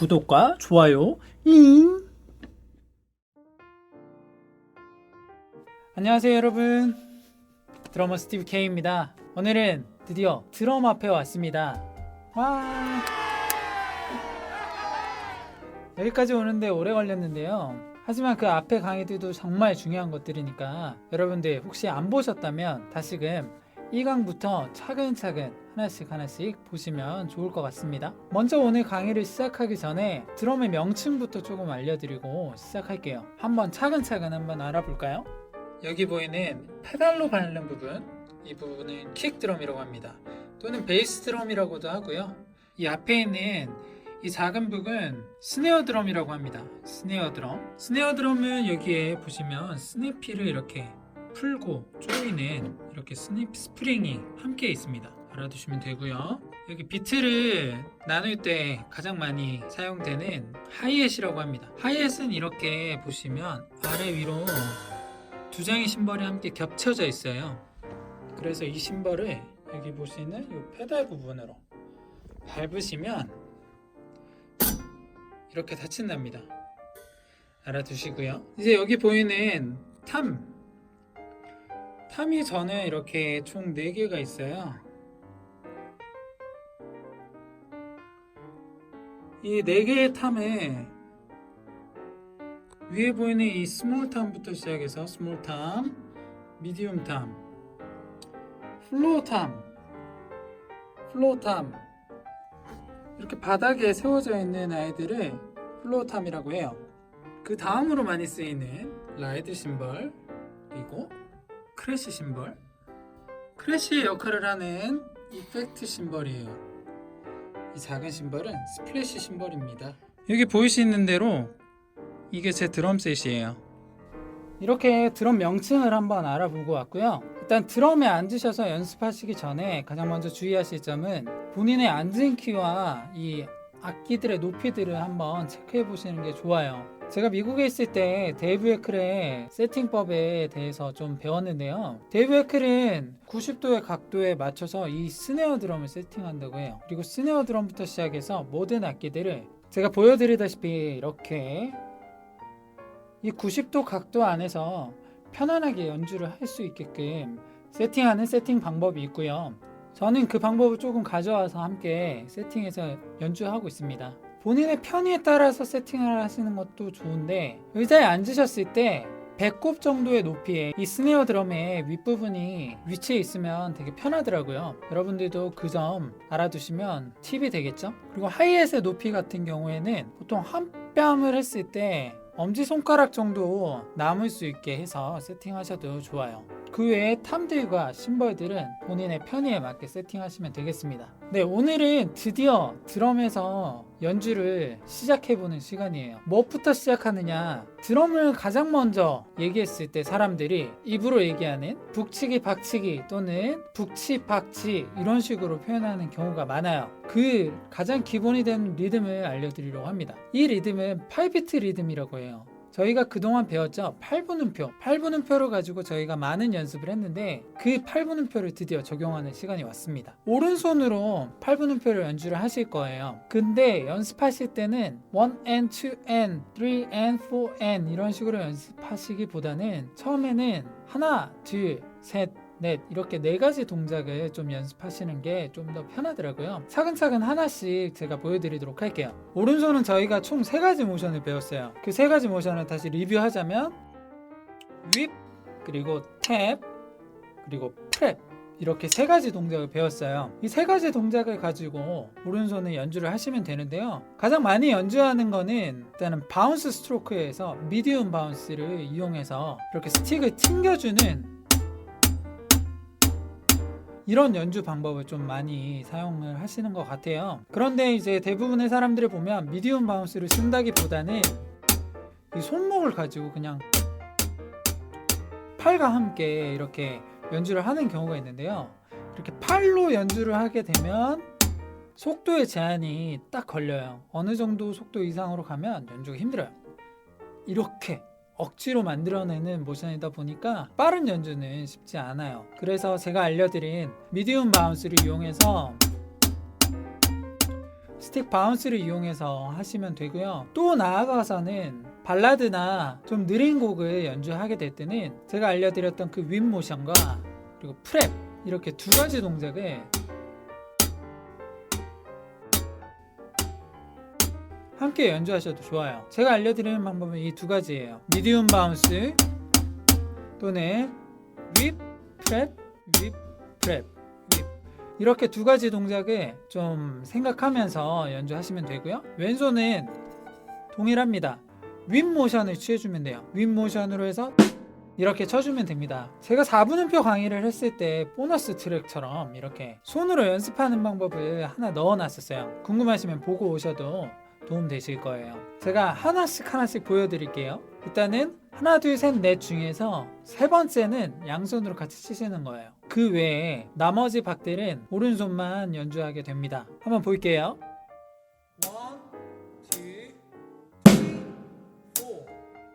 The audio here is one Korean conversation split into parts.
구독과 좋아요 잉. 안녕하세요 여러분, 드러머 스티브 K입니다. 오늘은 드디어 드럼 앞에 왔습니다. 와, 여기까지 오는데 오래 걸렸는데요. 하지만 그 앞에 강의들도 정말 중요한 것들이니까 여러분들 혹시 안 보셨다면 다시금 1강부터 차근차근 하나씩 보시면 좋을 것 같습니다. 먼저 오늘 강의를 시작하기 전에 드럼의 명칭부터 조금 알려드리고 시작할게요. 한번 차근차근 한번 알아볼까요? 여기 보이는 페달로 밟는 부분, 이 부분은 킥 드럼이라고 합니다. 또는 베이스 드럼이라고도 하고요. 이 앞에 있는 이 작은 부분 스네어 드럼이라고 합니다. 스네어 드럼. 스네어 드럼은 여기에 보시면 스냅피를 이렇게 풀고 조이는 이렇게 스프링이 함께 있습니다. 알아두시면 되고요. 여기 비트를 나눌 때 가장 많이 사용되는 하이햇이라고 합니다. 하이햇은 이렇게 보시면 아래 위로 두 장의 심벌이 함께 겹쳐져 있어요. 그래서 이 심벌을 여기 보시는 이 페달 부분으로 밟으시면 이렇게 닫힌답니다. 알아두시고요. 이제 여기 보이는 탐이 저는 이렇게 총 4개가 있어요. 이 4개의 탐에 위에 보이는 이 스몰 탐부터 시작해서 스몰 탐, 미디움 탐, 플로어 탐 이렇게 바닥에 세워져 있는 아이들을 플로어 탐이라고 해요. 그 다음으로 많이 쓰이는 라이드 심벌, 그리고 크래시 심벌. 크래시의 역할을 하는 이펙트 심벌이에요. 이 작은 심벌은 스플래시 심벌입니다. 여기 보이시는 대로 이게 제 드럼셋이에요. 이렇게 드럼 명칭을 한번 알아보고 왔고요. 일단 드럼에 앉으셔서 연습하시기 전에 가장 먼저 주의하실 점은 본인의 앉은 키와 이 악기들의 높이들을 한번 체크해 보시는 게 좋아요. 제가 미국에 있을 때 데이브 에클의 세팅법에 대해서 좀 배웠는데요. 데이브 에클은 90도의 각도에 맞춰서 이 스네어 드럼을 세팅한다고 해요. 그리고 스네어 드럼부터 시작해서 모든 악기들을 제가 보여드리다시피 이렇게 이 90도 각도 안에서 편안하게 연주를 할 수 있게끔 세팅하는 세팅 방법이 있고요. 저는 그 방법을 조금 가져와서 함께 세팅해서 연주하고 있습니다. 본인의 편의에 따라서 세팅을 하시는 것도 좋은데 의자에 앉으셨을 때 배꼽 정도의 높이에 이 스네어 드럼의 윗부분이 위치해 있으면 되게 편하더라고요. 여러분들도 그 점 알아두시면 팁이 되겠죠? 그리고 하이햇의 높이 같은 경우에는 보통 한 뺨을 했을 때 엄지손가락 정도 남을 수 있게 해서 세팅하셔도 좋아요. 그 외에 탐들과 심벌들은 본인의 편의에 맞게 세팅하시면 되겠습니다. 네, 오늘은 드디어 드럼에서 연주를 시작해보는 시간이에요. 무엇부터 시작하느냐? 드럼을 가장 먼저 얘기했을 때 사람들이 입으로 얘기하는 북치기 박치기 또는 북치 박치 이런 식으로 표현하는 경우가 많아요. 그 가장 기본이 된 리듬을 알려드리려고 합니다. 이 리듬은 8비트 리듬이라고 해요. 저희가 그동안 배웠죠. 8분음표. 8분음표를 가지고 저희가 많은 연습을 했는데 그 8분음표를 드디어 적용하는 시간이 왔습니다. 오른손으로 8분음표를 연주를 하실 거예요. 근데 연습하실 때는 1N, 2N, 3N, 4N 이런 식으로 연습하시기보다는 처음에는 하나, 둘, 셋, 넷 이렇게 4가지 동작을 좀 연습하시는 게 좀 더 편하더라고요. 차근차근 하나씩 제가 보여드리도록 할게요. 오른손은 저희가 총 3가지 모션을 배웠어요. 그 3가지 모션을 다시 리뷰하자면 윕, 그리고 탭, 그리고 프랩 이렇게 3가지 동작을 배웠어요. 이 3가지 동작을 가지고 오른손을 연주를 하시면 되는데요. 가장 많이 연주하는 거는 일단은 바운스 스트로크에서 미디움 바운스를 이용해서 이렇게 스틱을 튕겨주는 이런 연주 방법을 좀 많이 사용을 하시는 것 같아요. 그런데 이제 대부분의 사람들을 보면 미디움 바운스를 쓴다기보다는 이 손목을 가지고 그냥 팔과 함께 이렇게 연주를 하는 경우가 있는데요. 이렇게 팔로 연주를 하게 되면 속도의 제한이 딱 걸려요. 어느 정도 속도 이상으로 가면 연주가 힘들어요. 이렇게 억지로 만들어내는 모션이다 보니까 빠른 연주는 쉽지 않아요. 그래서 제가 알려드린 미디움 바운스를 이용해서 스틱 바운스를 이용해서 하시면 되고요. 또 나아가서는 발라드나 좀 느린 곡을 연주하게 될 때는 제가 알려드렸던 그 윗 모션과 그리고 프랩 이렇게 두 가지 동작을 함께 연주하셔도 좋아요. 제가 알려드리는 방법은 이 두 가지예요. 미디움 바운스 또는 윗 프랩, 윗 프랩, 윗 이렇게 두 가지 동작을 좀 생각하면서 연주하시면 되고요. 왼손은 동일합니다. 윗 모션을 취해주면 돼요. 윗 모션으로 해서 이렇게 쳐주면 됩니다. 제가 4분음표 강의를 했을 때 보너스 트랙처럼 이렇게 손으로 연습하는 방법을 하나 넣어놨었어요. 궁금하시면 보고 오셔도 도움 되실 거예요. 제가 하나씩 보여드릴게요. 일단은 하나, 둘, 셋, 넷 중에서 세 번째는 양손으로 같이 치시는 거예요. 그 외에 나머지 박들은 오른손만 연주하게 됩니다. 한번 볼게요. 1, 2, 3, 4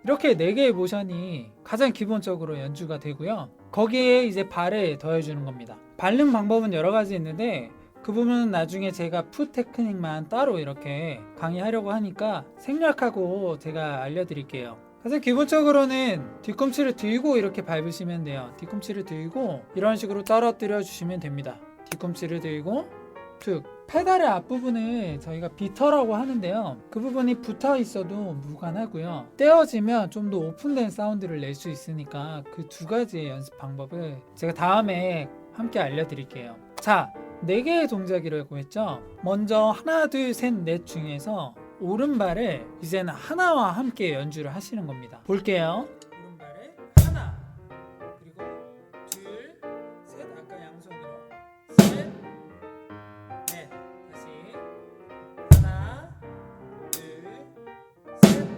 이렇게 4개의 모션이 가장 기본적으로 연주가 되고요. 거기에 이제 발을 더해주는 겁니다. 밟는 방법은 여러 가지 있는데 그 부분은 나중에 제가 풋 테크닉만 따로 이렇게 강의하려고 하니까 생략하고 제가 알려드릴게요. 가장 기본적으로는 뒤꿈치를 들고 이렇게 밟으시면 돼요. 뒤꿈치를 들고 이런 식으로 떨어뜨려 주시면 됩니다. 뒤꿈치를 들고 툭. 페달의 앞부분을 저희가 비터라고 하는데요. 그 부분이 붙어 있어도 무관하고요. 떼어지면 좀 더 오픈된 사운드를 낼 수 있으니까 그 두 가지의 연습 방법을 제가 다음에 함께 알려드릴게요. 자, 4개의 동작이라고 했죠. 먼저 하나, 둘, 셋, 넷 중에서 오른발을 이제는 하나와 함께 연주를 하시는 겁니다. 볼게요. 오른발을 하나, 그리고 둘, 셋, 아까 양손으로 셋, 넷, 다시 하나, 둘, 셋,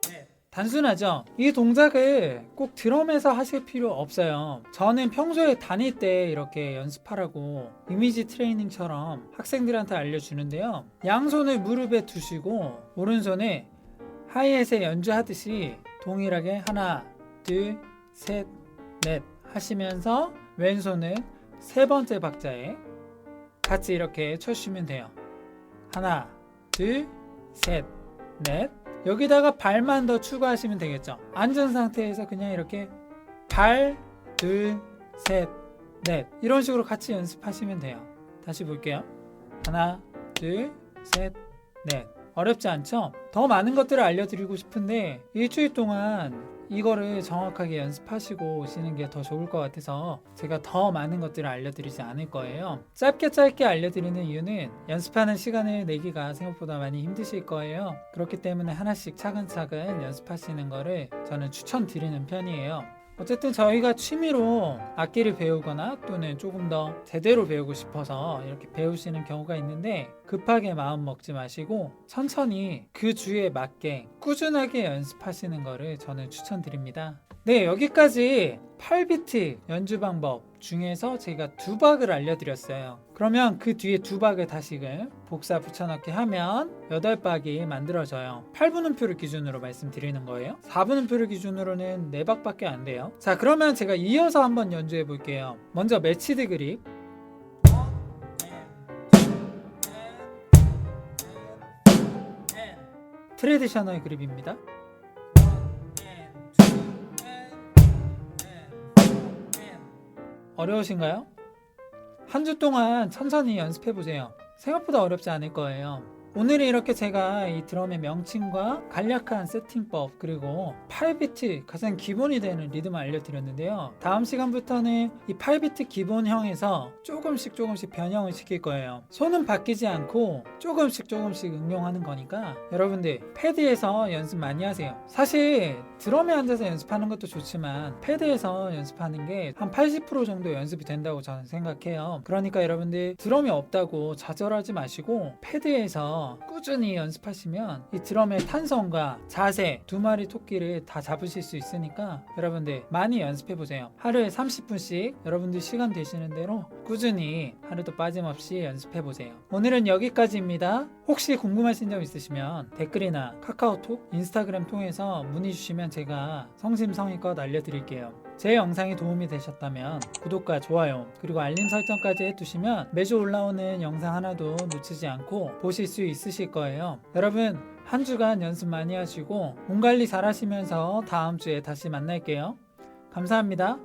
넷. 단순하죠? 이 동작을 꼭 드럼에서 하실 필요 없어요. 저는 평소에 다닐 때 이렇게 연습하라고 이미지 트레이닝처럼 학생들한테 알려주는데요. 양손을 무릎에 두시고 오른손에 하이햇에 연주하듯이 동일하게 하나, 둘, 셋, 넷 하시면서 왼손은 세 번째 박자에 같이 이렇게 쳐주시면 돼요. 하나, 둘, 셋, 넷. 여기다가 발만 더 추가하시면 되겠죠. 앉은 상태에서 그냥 이렇게 발, 둘, 셋, 넷 이런 식으로 같이 연습하시면 돼요. 다시 볼게요. 하나, 둘, 셋, 넷. 어렵지 않죠? 더 많은 것들을 알려드리고 싶은데 일주일 동안 이거를 정확하게 연습하시고 오시는 게 더 좋을 것 같아서 제가 더 많은 것들을 알려드리지 않을 거예요. 짧게 알려드리는 이유는 연습하는 시간을 내기가 생각보다 많이 힘드실 거예요. 그렇기 때문에 하나씩 차근차근 연습하시는 거를 저는 추천드리는 편이에요. 어쨌든 저희가 취미로 악기를 배우거나 또는 조금 더 제대로 배우고 싶어서 이렇게 배우시는 경우가 있는데 급하게 마음 먹지 마시고 천천히 그 주에 맞게 꾸준하게 연습하시는 거를 저는 추천드립니다. 네, 여기까지 8비트 연주 방법 중에서 제가 2박을 알려드렸어요. 그러면 그 뒤에 2박을 다시금 복사 붙여넣기 하면 8박이 만들어져요. 8분음표를 기준으로 말씀드리는 거예요. 4분음표를 기준으로는 4박밖에 안 돼요. 자, 그러면 제가 이어서 한번 연주해 볼게요. 먼저 매치드 그립. 트레디셔널 그립입니다. 어려우신가요? 한 주 동안 천천히 연습해 보세요. 생각보다 어렵지 않을 거예요. 오늘은 이렇게 제가 이 드럼의 명칭과 간략한 세팅법 그리고 8비트 가장 기본이 되는 리듬을 알려드렸는데요. 다음 시간부터는 이 8비트 기본형에서 조금씩 변형을 시킬 거예요. 손은 바뀌지 않고 조금씩 응용하는 거니까 여러분들 패드에서 연습 많이 하세요. 사실 드럼에 앉아서 연습하는 것도 좋지만 패드에서 연습하는 게 한 80% 정도 연습이 된다고 저는 생각해요. 그러니까 여러분들 드럼이 없다고 좌절하지 마시고 패드에서 꾸준히 연습하시면 이 드럼의 탄성과 자세 두 마리 토끼를 다 잡으실 수 있으니까 여러분들 많이 연습해 보세요. 하루에 30분씩 여러분들 시간 되시는 대로 꾸준히 하루도 빠짐없이 연습해 보세요. 오늘은 여기까지입니다. 혹시 궁금하신 점 있으시면 댓글이나 카카오톡, 인스타그램 통해서 문의 주시면 제가 성심성의껏 알려드릴게요. 제 영상이 도움이 되셨다면 구독과 좋아요 그리고 알림 설정까지 해두시면 매주 올라오는 영상 하나도 놓치지 않고 보실 수 있으실 거예요. 여러분 한 주간 연습 많이 하시고 몸 관리 잘 하시면서 다음 주에 다시 만날게요. 감사합니다.